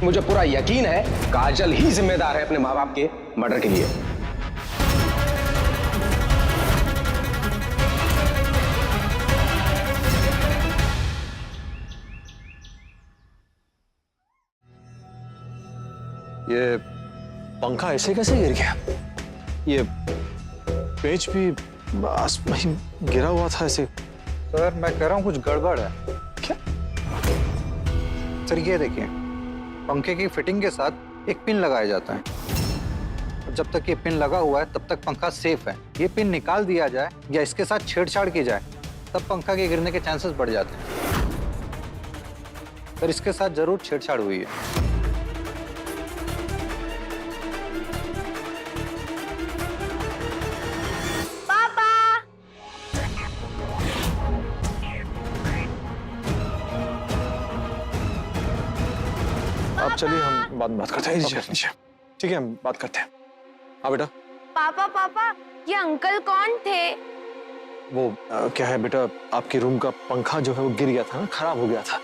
मुझे पूरा यकीन है काजल ही जिम्मेदार है अपने माँ बाप के मर्डर के लिए। ये पंखा ऐसे कैसे गिर गया? ये पेज भी गिरा हुआ था ऐसे। सर मैं कह रहा हूँ कुछ गड़बड़ है। क्या? सर ये देखिए, पंखे की फिटिंग के साथ एक पिन लगाया जाता है। जब तक ये पिन लगा हुआ है तब तक पंखा सेफ है। ये पिन निकाल दिया जाए या इसके साथ छेड़छाड़ की जाए तब पंखा के गिरने के चांसेस बढ़ जाते हैं। सर इसके साथ जरूर छेड़छाड़ हुई है। आप चलिए, हम बाद में बात करते हैं। ठीक है, हम बात करते हैं। हाँ बेटा। पापा पापा, ये अंकल कौन थे? वो क्या है बेटा, आपके रूम का पंखा जो है वो गिर गया था ना, खराब हो गया था,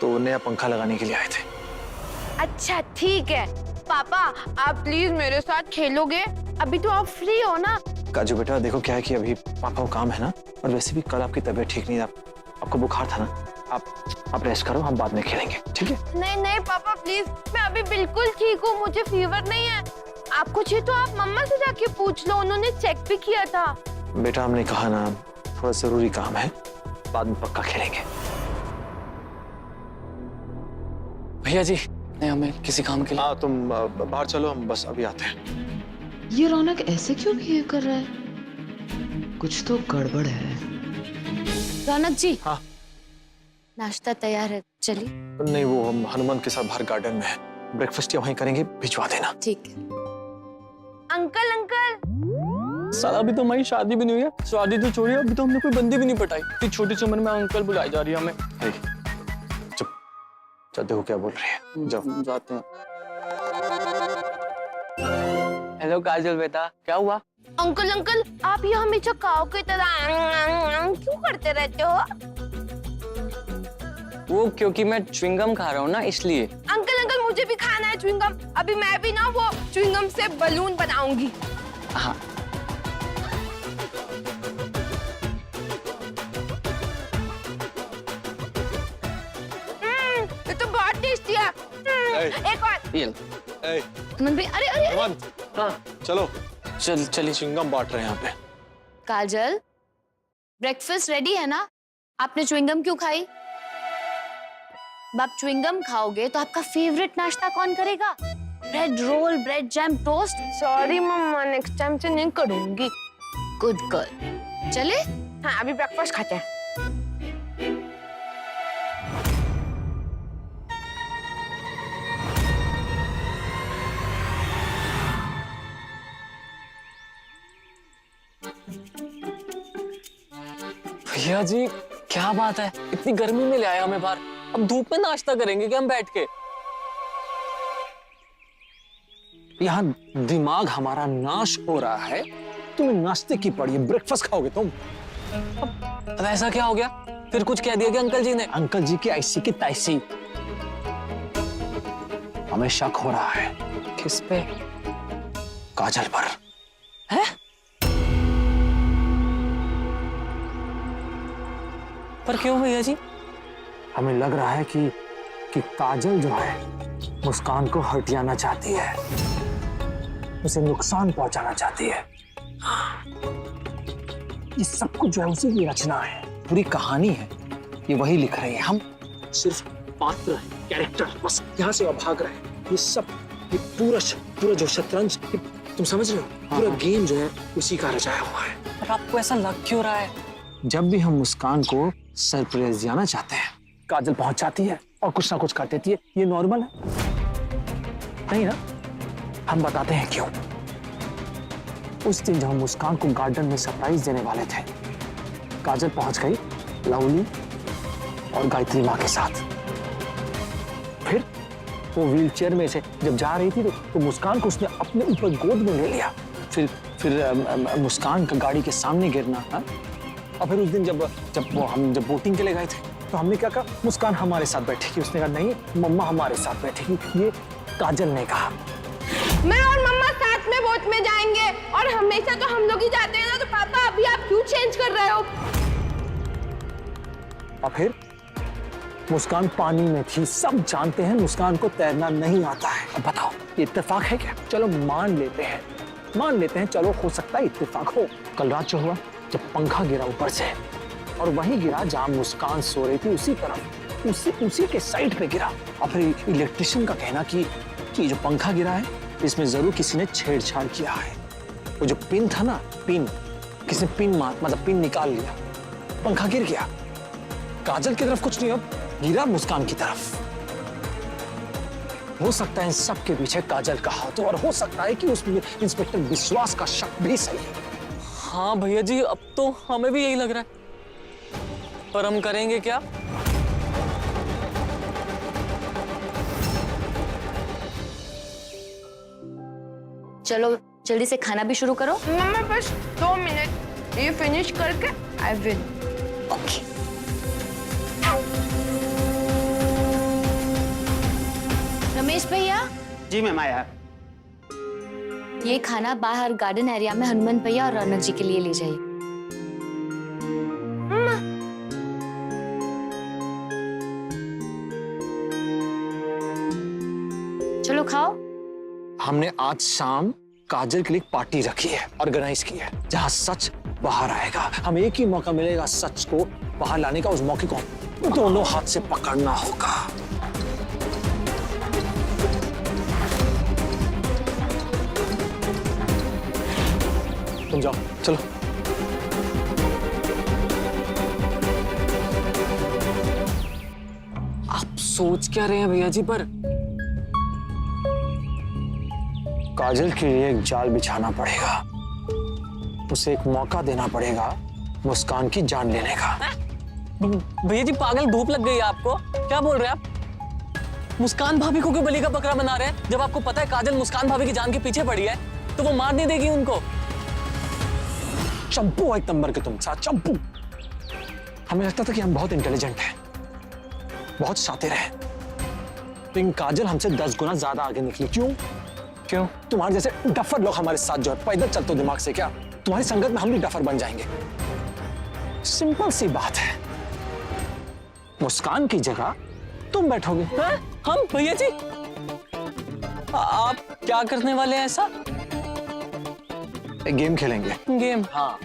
तो नया पंखा लगाने के लिए आए थे। अच्छा ठीक है। पापा आप प्लीज मेरे साथ खेलोगे? अभी तो आप फ्री हो ना? काजू बेटा देखो क्या है कि अभी पापा को काम है ना, और वैसे भी कल आपकी तबीयत ठीक नहीं, आपको बुखार था ना, आप रेस्ट करो, हम बाद में खेलेंगे, ठीक है? नहीं नहीं पापा प्लीज, मैं अभी बिल्कुल ठीक हूँ, मुझे फीवर नहीं है। आपको चाहिए तो आप मम्मा से जाके पूछ लो, उन्होंने चेक भी किया था। बेटा हमने कहा ना, थोड़ा जरूरी काम है, बाद में पक्का खेलेंगे। भैया जी, नहीं हमें किसी काम के लिए। हाँ तुम बाहर चलो, हम बस अभी आते हैं। ये रौनक ऐसे क्यों बिहेव कर रहा है? कुछ तो गड़बड़ है। रौनक जी। हाँ नाश्ता तैयार है, चलिए। नहीं, वो हम हनुमान के साथ बाहर गार्डन में है, ब्रेकफास्ट या वहीं करेंगे, भिजवा देना। ठीक है। Uncle uncle. साला अभी तो हमारी शादी भी नहीं हुई है। शादी तो छोड़िए, अभी तो हमने कोई बंदी भी नहीं पटाई, इतनी छोटी सी उम्र में अंकल बुलाई जा रही है हमें। चुप, देखो क्या बोल रही है, जाओ। जाते हैं। हेलो काजल बेटा, क्या हुआ? अंकल अंकल, आप ये हमेशा काऊ की तरह क्यों करते रहते हो? वो क्योंकि मैं च्युइंगम खा रहा हूँ ना, इसलिए। अंकल अंकल मुझे भी खाना है च्युइंगम। अभी मैं भी ना वो च्युइंगम से बलून बनाऊंगी। हाँ ये तो बहुत टेस्टी है। एक और। ये अमन भाई, अरे अरे हनुमान, हाँ चलो चलिए। चिंगम बांट रहे हैं यहाँ पे। काजल, ब्रेकफास्ट रेडी है ना? आपने च्युइंगम क्यों खाई? आप च्युइंगम खाओगे तो आपका फेवरेट नाश्ता कौन करेगा? Bread roll, bread jam, toast. Sorry मम्मा, नेक्स्ट टाइम से नहीं करूंगी। Good girl. चले? हाँ अभी ब्रेकफास्ट खाते हैं। भैया जी क्या बात है, इतनी गर्मी में ले आए हमें बाहर, अब धूप में नाश्ता करेंगे क्या हम बैठ के? यहाँ दिमाग हमारा नाश हो रहा है, तुम्हें नाश्ते की पड़ी है, ब्रेकफास्ट खाओगे तुम? अब ऐसा क्या हो गया? फिर कुछ कह दिया क्या अंकल जी ने? अंकल जी की ऐसी की तैसी। हमें शक हो रहा है। किस पे? काजल पर। है? पर क्यों भैया जी? हमें लग रहा है कि काजल जो है मुस्कान को हटियाना चाहती है, उसे नुकसान पहुंचाना चाहती है। ये सब कुछ जो है उसी की रचना है, पूरी कहानी है, ये वही लिख रही है। हम सिर्फ पात्र हैं, कैरेक्टर, बस यहाँ से भाग रहे हैं। ये सब, ये पूरा जो शतरंज, तुम समझ रहे हो, पूरा गेम जो है उसी का रचाया हुआ है। पर आपको ऐसा लग क्यों रहा है? जब भी हम मुस्कान को सरप्राइज देना चाहते हैं, काजल पहुंच जाती है और कुछ ना कुछ कर देती है। ये नॉर्मल है नहीं ना? हम बताते हैं क्यों। उस दिन जब हम मुस्कान को गार्डन में सरप्राइज देने वाले थे, काजल पहुंच गई लवली और गायत्री माँ के साथ। फिर वो व्हीलचेयर में से जब जा रही थी तो मुस्कान को उसने अपने ऊपर गोद में ले लिया। फिर मुस्कान का गाड़ी के सामने गिरना था। और फिर उस दिन जब बोटिंग के लिए गए थे तो हमने क्या कहा, मुस्कान हमारे साथ बैठेगी। उसने कहा नहीं मम्मा हमारे साथ बैठेगी, ये काजल ने कहा। मैं और मम्मा साथ में बोट में जाएंगे और हमेशा तो हम लोग ही जाते हैं ना, तो पापा अभी आप क्यों चेंज कर रहे हो? और फिर मुस्कान पानी में थी, सब जानते हैं मुस्कान को तैरना नहीं आता है। अब बताओ ये इत्तेफाक है क्या? चलो मान लेते हैं, चलो हो सकता है इत्तेफाक हो। कल रात जो हुआ, जब पंखा गिरा ऊपर से, और वही गिरा जहां मुस्कान सो रही थी, उसी तरफ, उसी के साइड पे गिरा। और फिर इलेक्ट्रिशियन का कहना कि जो पंखा गिरा है इसमें जरूर किसी ने छेड़छाड़ किया है। वो जो पिन था ना, पिन, किसी ने पिन निकाल लिया, पंखा गिर गया। काजल की तरफ कुछ नहीं, अब गिरा मुस्कान की तरफ। हो सकता है इन सब के पीछे काजल का हाथ हो, और हो सकता है कि उसमें इंस्पेक्टर विश्वास का शक भी सही है। हाँ भैया जी, अब तो हमें भी यही लग रहा है, पर हम करेंगे क्या? चलो जल्दी से खाना भी शुरू करो। मम्मा बस 2 मिनट, ये फिनिश करके आई विल। ओके। रमेश भैया, जी मैम आया। ये खाना बाहर गार्डन एरिया में हनुमान भैया और रौनक जी के लिए ले जाइए। चलो खाओ। हमने आज शाम काजल के लिए एक पार्टी रखी है, ऑर्गेनाइज की है, जहां सच बाहर आएगा। हमें एक ही मौका मिलेगा सच को बाहर लाने का, उस मौके को दोनों हाथ से पकड़ना होगा। तुम जाओ, चलो। आप सोच क्या रहे हैं भैया जी? पर काजल के लिए एक जाल बिछाना पड़ेगा, उसे एक मौका देना पड़ेगा मुस्कान की जान लेने का। भैया जी पागल, धूप लग गई है आपको? क्या बोल रहे हैं आप? मुस्कान भाभी को क्यों बलि का बकरा बना रहे हैं? जब आपको पता है काजल मुस्कान भाभी की जान के पीछे पड़ी है, तो वो मार नहीं देगी उनको। चंपू एक नंबर के तुम साथ, चंपू। हमें लगता था कि हम बहुत इंटेलिजेंट हैं, बहुत शातिर हैं, लेकिन काजल हमसे 10 गुना ज्यादा आगे निकली। क्यों? तुम्हारे जैसे डफर लोग हमारे साथ जो है, पैदल चलते हो दिमाग से क्या? तुम्हारी संगत में हम भी डफर बन जाएंगे। सिंपल सी बात है, मुस्कान की जगह तुम बैठोगे। हम? भैया जी आप क्या करने वाले हैं ऐसा? एक गेम खेलेंगे। गेम? हाँ,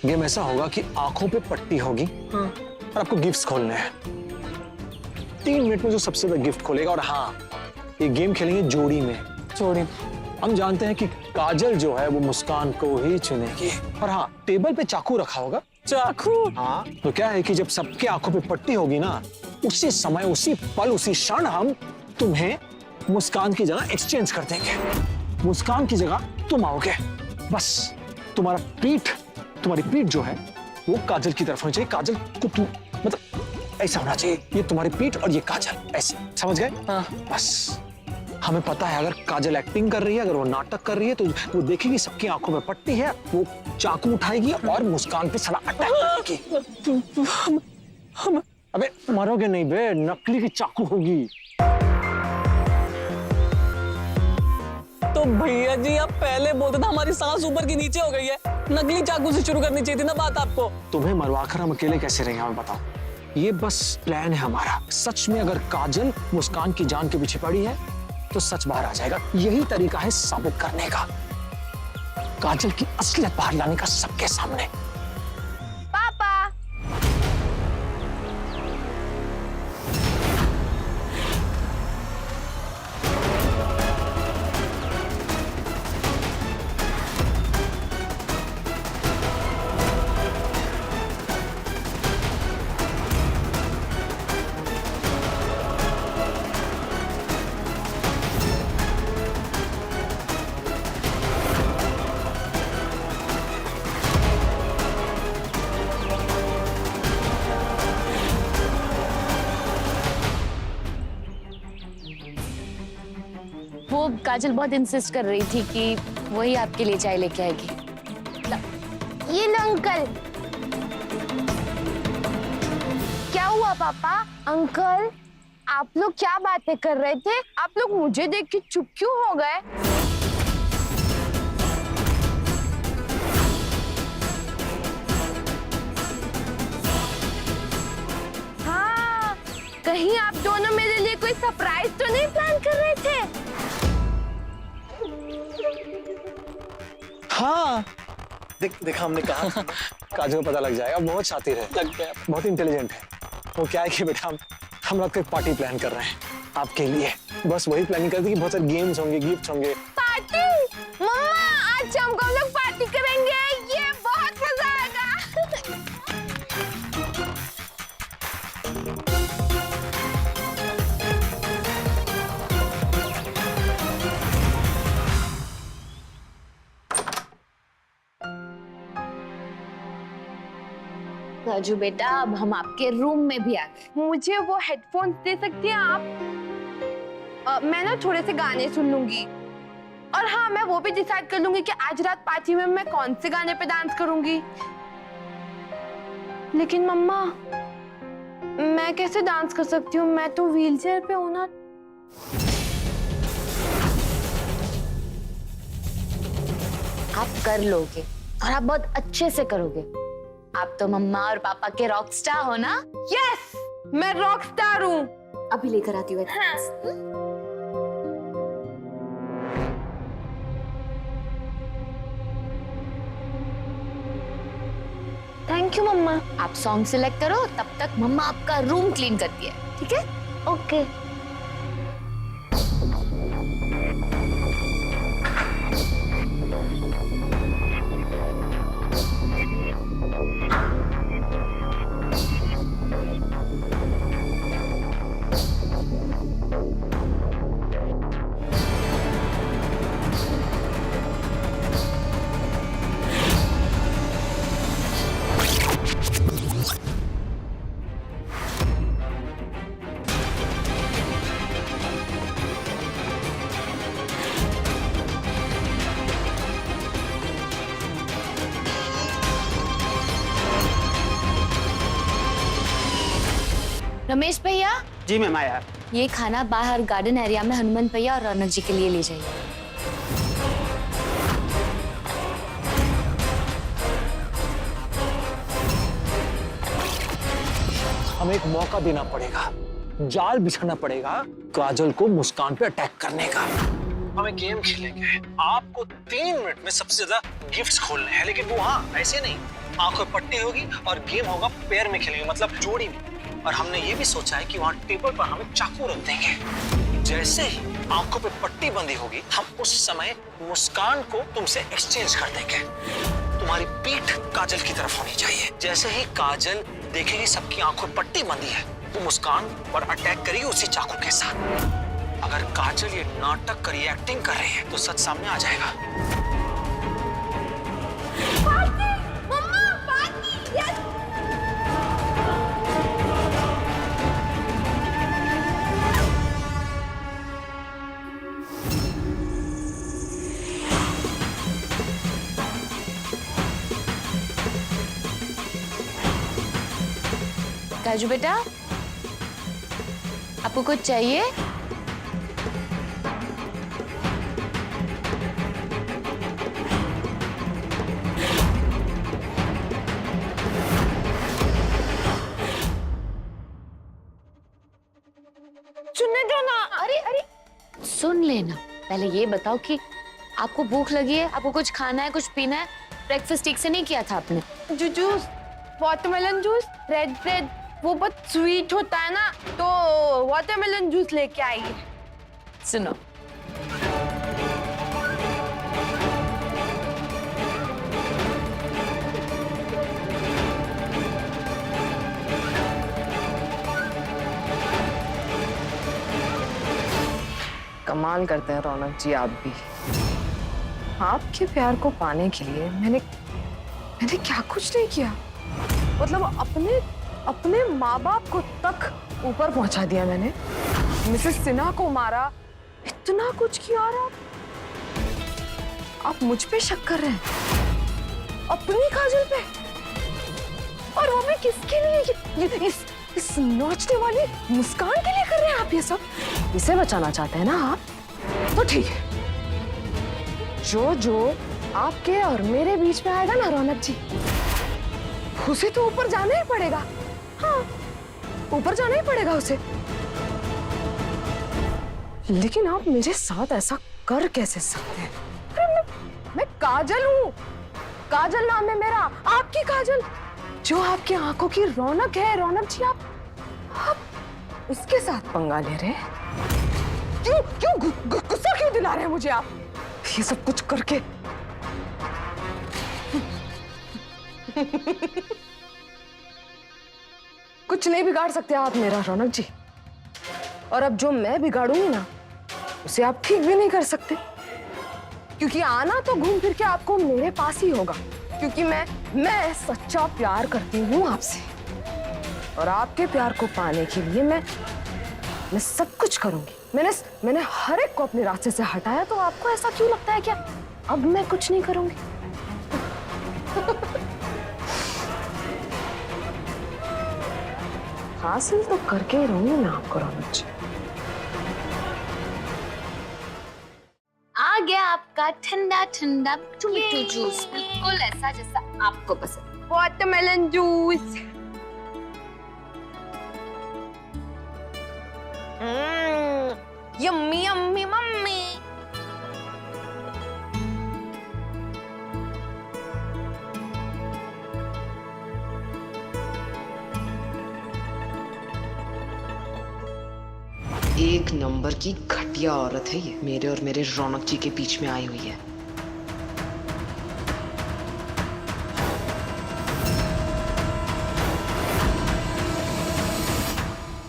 गेम ऐसा होगा कि आंखों पे पट्टी होगी, और आपको गिफ्ट्स खोलने हैं। 3 मिनट में जो सबसे बड़ा गिफ्ट खोलेगा, और हाँ, ये गेम खेलेंगे जोड़ी में। जोड़ी? हम जानते हैं कि काजल जो है वो मुस्कान को ही चुनेगी। और हाँ, टेबल पे चाकू रखा होगा। चाकू? हाँ, तो क्या है कि जब सबके आंखों पे पट्टी होगी ना, उसी समय, उसी पल, उसी क्षण हम तुम्हें मुस्कान की जगह एक्सचेंज कर देंगे। मुस्कान की जगह तुम आओगे, बस तुम्हारी पीठ जो है वो काजल की तरफ होनी चाहिए। काजल को तुम, मतलब ऐसा होना चाहिए, ये तुम्हारी पीठ और ये काजल, ऐसे, समझ गए? हाँ। बस हमें पता है अगर काजल एक्टिंग कर रही है, अगर वो नाटक कर रही है, तो वो देखेगी सबकी आंखों में पट्टी है, वो चाकू उठाएगी और मुस्कान पे सड़ा अटैक करेगी। अबे मरोगे नहीं बे, नकली की चाकू होगी। तो भैया जी आप पहले बोलते ना हमारी सांस ऊपर की नीचे हो गई है, नकली चाकू से शुरू करनी चाहिए थी ना बात आपको। तुम्हें मरवाकर हम अकेले कैसे रहेंगे, हमें बताओ। ये बस प्लान है हमारा। सच में अगर काजल मुस्कान की जान के पीछे पड़ी है तो सच बाहर आ जाएगा। यही तरीका है साबित करने का, काजल की असलियत बाहर लाने का सबके सामने। पापा, वो काजल बहुत इंसिस्ट कर रही थी कि वही आपके लिए चाय लेके आएगी। ये लो अंकल। क्या हुआ पापा? अंकल, आप लोग क्या बातें कर रहे थे? आप लोग मुझे देख के चुप क्यों हो गए? हाँ, कहीं आप दोनों मेरे लिए कोई सरप्राइज तो नहीं प्लान कर रहे थे? हाँ, देखा हमने कहा काजल को पता लग जाएगा, बहुत शातिर है, लग गया, बहुत इंटेलिजेंट है। वो क्या है कि बेटा हम लोग एक पार्टी प्लान कर रहे हैं आपके लिए। बस वही प्लानिंग करते कि बहुत सारे गेम्स होंगे, गिफ्ट्स होंगे। पार्टी? मम्मा, आज शाम को हम लोग पार्टी करेंगे, ये बहुत मजा आएगा। राजू बेटा, अब हम आपके रूम में भी आ गए। मुझे वो हेडफोन्स दे सकती हैं आप? मैं ना थोड़े से गाने सुन लूंगी, और हाँ, मैं वो भी डिसाइड कर लूंगी कि आज रात पार्टी में मैं कौन से गाने पे डांस करूंगी। लेकिन मम्मा, मैं कैसे डांस कर सकती हूँ? मैं तो व्हीलचेयर पे हूँ ना। आप कर लोगे, और आप बहुत अच्छे से करोगे। आप तो मम्मा और पापा के रॉक स्टार हो ना? यस, मैं रॉक स्टार हूँ। अभी लेकर आती हूँ। हाँ। थैंक यू मम्मा। आप सॉन्ग सिलेक्ट करो, तब तक मम्मा आपका रूम क्लीन करती है, ठीक है? ओके। रमेश भैया, जी मैम आया। ये खाना बाहर गार्डन एरिया में हनुमान भैया और रौनक जी के लिए ले जाइए। हमें एक मौका देना पड़ेगा, जाल बिछाना पड़ेगा काजल को मुस्कान पे अटैक करने का। हमें गेम खेलेंगे, आपको 3 मिनट में सबसे ज्यादा गिफ्ट्स खोलने हैं, लेकिन वो हाँ ऐसे नहीं, आंखों पे पट्टी होगी और गेम होगा पेयर में खेलेंगे, मतलब जोड़ी में। और हमने ये भी सोचा है कि वहाँ टेबल पर हमें चाकू रख देंगे। जैसे ही आंखों पे पट्टी बंधी होगी, हम उस समय मुस्कान को तुमसे एक्सचेंज कर देंगे। तुम्हारी पीठ काजल की तरफ होनी चाहिए। जैसे ही काजल देखेगी सबकी आंखों पे पट्टी बंधी है, वो मुस्कान पर अटैक करेगी उसी चाकू के साथ। अगर काजल ये नाटक करी, एक्टिंग कर रही है, तो सच सामने आ जाएगा। काजू बेटा, आपको कुछ चाहिए? सुनने दो ना। अरे सुन लेना। पहले ये बताओ कि आपको भूख लगी है, आपको कुछ खाना है, कुछ पीना है? ब्रेकफास्ट ठीक से नहीं किया था आपने? Juice, watermelon juice, red bread, वो बहुत स्वीट होता है ना, तो वाटरमेलन जूस लेके आइए। सुनो, कमाल करते हैं रौनक जी आप भी। आपके प्यार को पाने के लिए मैंने क्या कुछ नहीं किया। मतलब अपने माँ बाप को तक ऊपर पहुंचा दिया मैंने। मिसेस सिन्हा को मारा, इतना कुछ किया और आप मुझ पे शक कर रहे हैं, अपनी काजल पे। और वो भी किसके लिए? इस नोचने वाली मुस्कान के लिए कर रहे हैं आप ये सब? इसे बचाना चाहते हैं ना आप? तो ठीक है, जो जो आपके और मेरे बीच में आएगा ना रौनक जी, उसे तो ऊपर जाना ही पड़ेगा। हाँ, ऊपर जाना ही पड़ेगा उसे। लेकिन आप मेरे साथ ऐसा कर कैसे सकते हैं? अरे मैं काजल हूँ, काजल नाम है मेरा, आपकी काजल, जो आपकी आंखों की रौनक है। रौनक जी, आप उसके साथ पंगा ले रहे हैं? क्यों गुस्सा क्यों दिला रहे हैं मुझे आप ये सब कुछ करके? कुछ नहीं बिगाड़ सकते आप मेरा रौनक जी, और अब जो मैं बिगाड़ूंगी ना उसे आप ठीक भी नहीं कर सकते, क्योंकि आना तो घूम फिर के आपको मेरे पास ही होगा, क्योंकि मैं सच्चा प्यार करती हूँ आपसे, और आपके प्यार को पाने के लिए मैं सब कुछ करूंगी। मैंने हर एक को अपने रास्ते से हटाया, तो आपको ऐसा क्यों लगता है क्या अब मैं कुछ नहीं करूंगी? हासिल तो करके ही रहूंगी मैं आपको रौनक जी। आ गया आपका ठंडा ठंडा टोमेटो जूस, बिल्कुल ऐसा जैसा आपको पसंद, watermelon juice. Yummy yummy mummy. एक नंबर की घटिया औरत है ये, मेरे और मेरे रौनक जी के बीच में आई हुई है।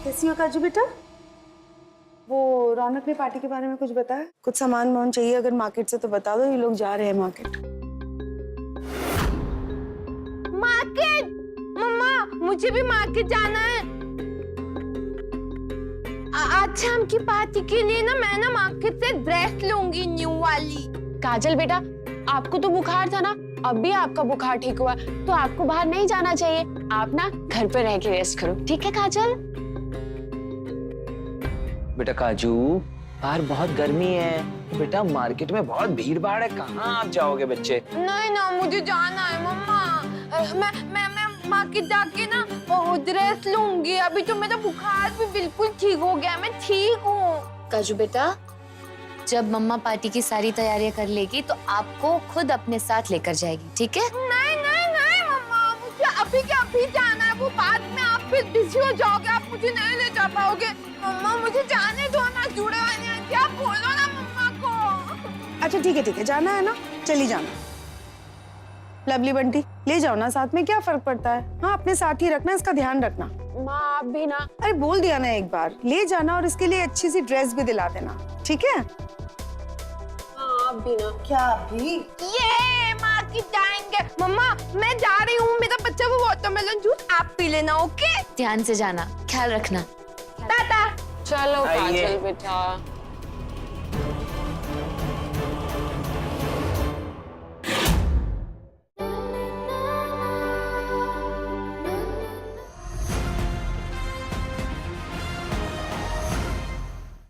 कैसी हो काजू बेटा? वो रौनक ने पार्टी के बारे में कुछ बताया? कुछ सामान वामान चाहिए अगर मार्केट से तो बता दो, ये लोग जा रहे हैं मार्केट। मार्केट? मम्मा, मुझे भी मार्केट जाना है। आज शाम की पार्टी के लिए ना मैं मार्केट से ड्रेस लूंगी, न्यू वाली। काजल बेटा, आपको तो बुखार था ना, अब भी आपका बुखार ठीक हुआ, तो आपको बाहर नहीं जाना चाहिए। आप ना घर पे रह के रेस्ट करो, ठीक है काजल? बेटा काजू, बाहर बहुत गर्मी है बेटा, मार्केट में बहुत भीड़ भाड़ है, कहाँ आप जाओगे बच्चे? नहीं ना, मुझे जाना है मम्मा। मैं मार्केट जाके ना ड्रेस लूंगी। अभी तो मेरा बुखार भी बिल्कुल ठीक हो गया, मैं ठीक हूँ। काजू बेटा, जब मम्मा पार्टी की सारी तैयारियां कर लेगी तो आपको खुद अपने साथ लेकर जाएगी, ठीक है? नहीं नहीं नहीं मम्मा, मुझे अभी के अभी जाना है, वो बाद में आप फिर बिजी हो जाओगे, आप मुझे नहीं ले जा पाओगे। मम्मा मुझे जाने दो ना, जुड़े वाले आप बोलो ना मम्मा को। अच्छा ठीक है, जाना है ना, चली जाना। लवली बंटी, ले जाओ ना साथ में, क्या फर्क पड़ता है? हाँ, अपने साथ ही रखना, इसका ध्यान रखना। माँ आप भी ना। अरे बोल दिया ना एक बार, ले जाना और इसके लिए अच्छी सी ड्रेस भी दिला देना, ठीक है? आप भी ना। क्या भी? ये मार्केट जाएंगे। मम्मा मैं जा रही हूँ, मेरा बच्चा वो वाटरमेलन जूस आप पी लेना, ओके? ध्यान से जाना, ख्याल रखना। टाटा। चलो आइए। काजल बेटा।